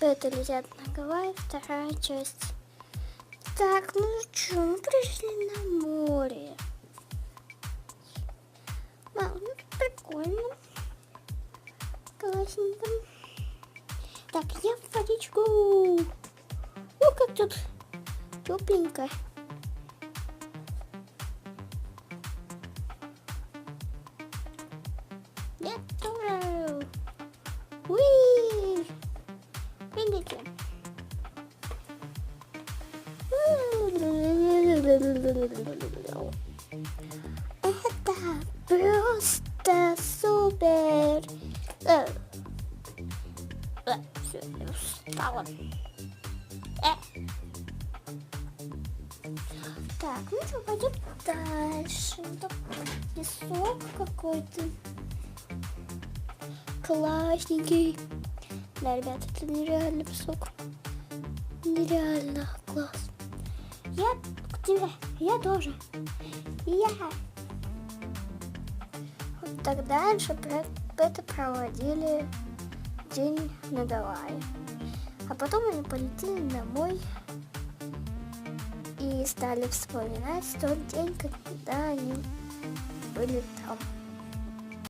Это летят на Гавайи, вторая часть. Так, ну что, мы пришли на море. Мам, ну прикольно. Классненько. Так, я в водичку. О, как тут тепленько. Я тоже. Уи! Видите? Это просто супер. Все, я устала. Так, ну что, пойдем дальше. Там песок какой-то классненький. Да, ребята, это нереально песок. Нереально класс. Я к тебе, я тоже. Я. Вот так дальше это проводили день на Гавайи. А потом они полетели домой и стали вспоминать тот день, когда они были там.